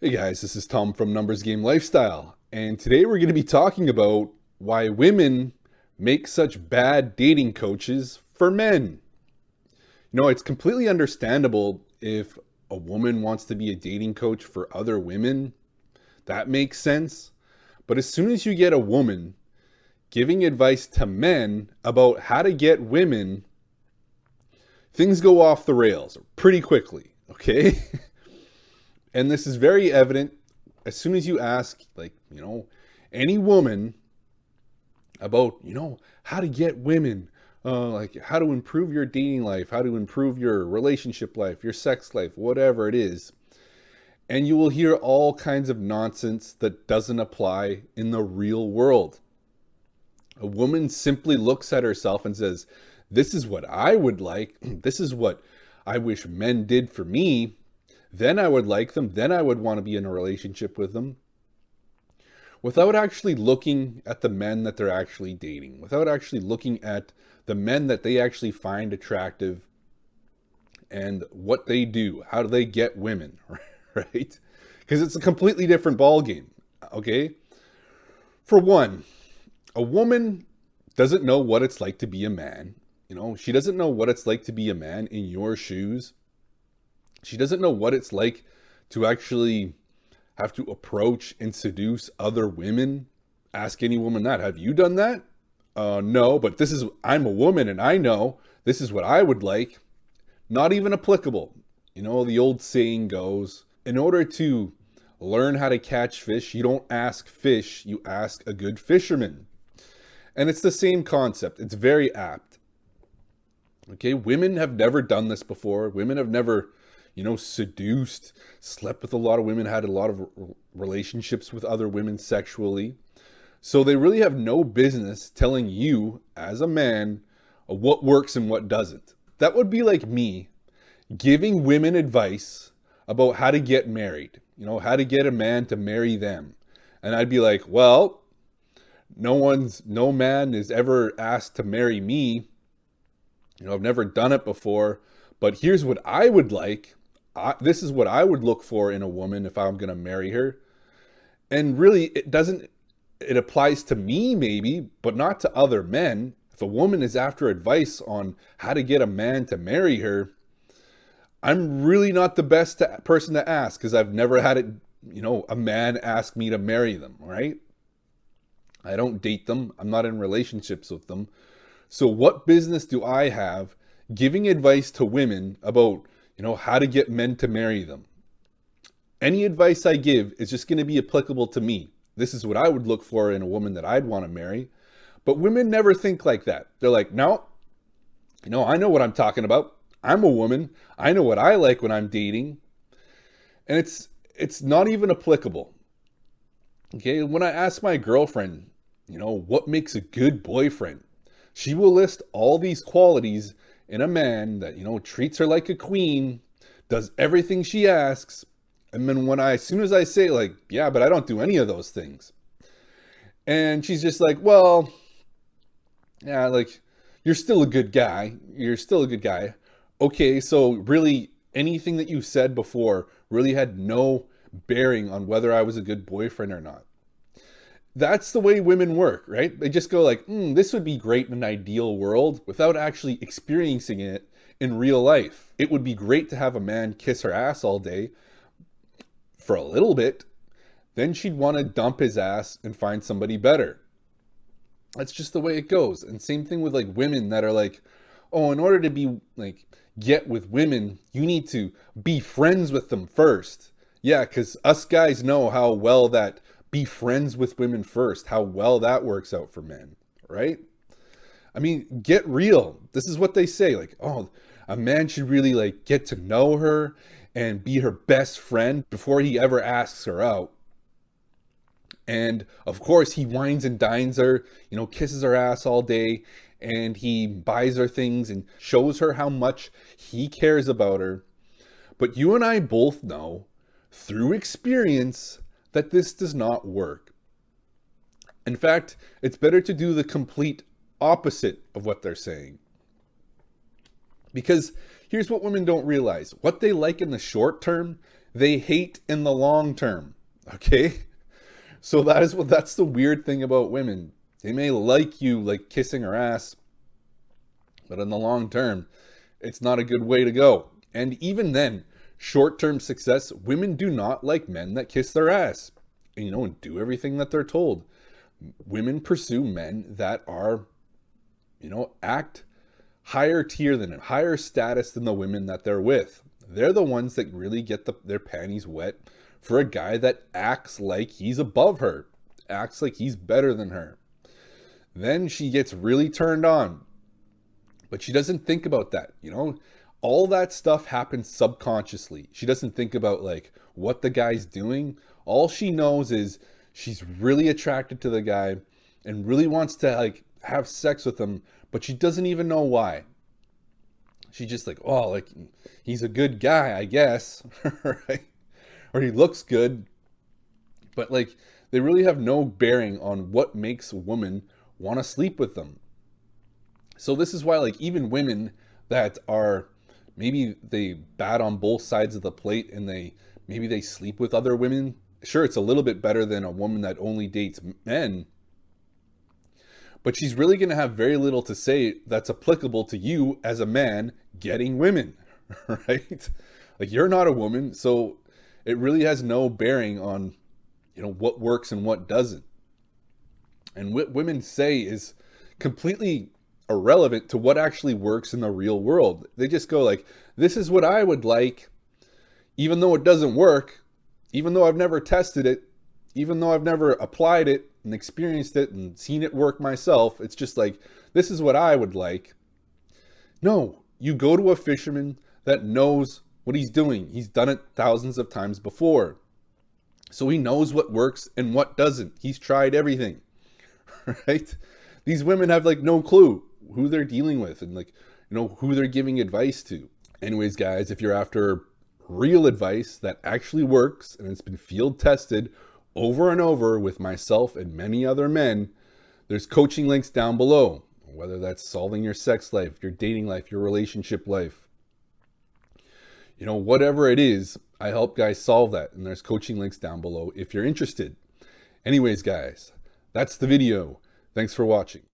Hey guys, this is Tom from Numbers Game Lifestyle, and today we're going to be talking about why women make such bad dating coaches for men. It's completely understandable if a woman wants to be a dating coach for other women. That makes sense. But as soon as you get a woman giving advice to men about how to get women, things go off the rails pretty quickly, okay? And this is very evident as soon as you ask, any woman about, how to get women, like how to improve your dating life, how to improve your relationship life, your sex life, whatever it is. And you will hear all kinds of nonsense that doesn't apply in the real world. A woman simply looks at herself and says, this is what I would like. This is what I wish men did for me. Then I would like them. Then I would want to be in a relationship with them. Without actually looking at the men that they're actually dating, without actually looking at the men that they actually find attractive and what they do, how do they get women, right? Because it's a completely different ballgame, okay? For one, a woman doesn't know what it's like to be a man. She doesn't know what it's like to be a man in your shoes. She doesn't know what it's like to actually have to approach and seduce other women. Ask any woman that. Have you done that? No, but I'm a woman and I know this is what I would like. Not even applicable. The old saying goes, in order to learn how to catch fish, you don't ask fish, you ask a good fisherman. And it's the same concept. It's very apt. Okay, women have never done this before. Women have never seduced, slept with a lot of women, had a lot of relationships with other women sexually. So they really have no business telling you as a man what works and what doesn't. That would be like me giving women advice about how to get married, how to get a man to marry them. And I'd be like, well, no man is ever asked to marry me. I've never done it before, but here's what I would like. This is what I would look for in a woman if I'm going to marry her. And really, it applies to me maybe, but not to other men. If a woman is after advice on how to get a man to marry her, I'm really not the best person to ask because I've never had a man ask me to marry them, right? I don't date them. I'm not in relationships with them. So what business do I have giving advice to women about how to get men to marry them? Any advice I give is just going to be applicable to me. This is what I would look for in a woman that I'd want to marry. But women never think like that. They're like, no, I know what I'm talking about. I'm a woman. I know what I like when I'm dating. And it's not even applicable. Okay, when I ask my girlfriend, what makes a good boyfriend? She will list all these qualities in a man that, treats her like a queen, does everything she asks. And then as soon as I say yeah, but I don't do any of those things. And she's just like, well, yeah, you're still a good guy. You're still a good guy. Okay, so really anything that you said before really had no bearing on whether I was a good boyfriend or not. That's the way women work, right? They just go like, this would be great in an ideal world without actually experiencing it in real life. It would be great to have a man kiss her ass all day for a little bit. Then she'd want to dump his ass and find somebody better. That's just the way it goes. And same thing with women that are like, oh, in order to be get with women, you need to be friends with them first. Yeah, because us guys know how well that be friends with women first, how well that works out for men, right? I mean, get real. This is what they say, oh, a man should really get to know her and be her best friend before he ever asks her out. And of course, he wines and dines her, kisses her ass all day, and he buys her things and shows her how much he cares about her. But you and I both know through experience that this does not work. In fact, it's better to do the complete opposite of what they're saying. Because here's what women don't realize. What they like in the short term, they hate in the long term. Okay? So that's the weird thing about women. They may like you like kissing her ass, but in the long term, it's not a good way to go. And even then, short-term success, women do not like men that kiss their ass, and do everything that they're told. Women pursue men that are, act higher tier than it, higher status than the women that they're with. They're the ones that really get their panties wet for a guy that acts like he's above her, acts like he's better than her. Then she gets really turned on. But she doesn't think about that, All that stuff happens subconsciously. She doesn't think about like what the guy's doing. All she knows is she's really attracted to the guy and really wants to like have sex with him, but she doesn't even know why. She's just like, oh, like he's a good guy, I guess, right? Or he looks good. But like they really have no bearing on what makes a woman want to sleep with them. So this is why like even women that are maybe they bat on both sides of the plate and maybe they sleep with other women. Sure, it's a little bit better than a woman that only dates men, but she's really going to have very little to say that's applicable to you as a man getting women, right? Like you're not a woman, so it really has no bearing on, what works and what doesn't. And what women say is completely irrelevant to what actually works in the real world. They just go like, this is what I would like, even though it doesn't work, even though I've never tested it, even though I've never applied it and experienced it and seen it work myself. It's just like, this is what I would like. No, you go to a fisherman that knows what he's doing. He's done it thousands of times before. So he knows what works and what doesn't. He's tried everything, right? These women have like no clue who they're dealing with and like, who they're giving advice to. Anyways, guys, if you're after real advice that actually works and it's been field tested over and over with myself and many other men, there's coaching links down below, whether that's solving your sex life, your dating life, your relationship life. Whatever it is, I help guys solve that. And there's coaching links down below if you're interested. Anyways, guys, that's the video. Thanks for watching.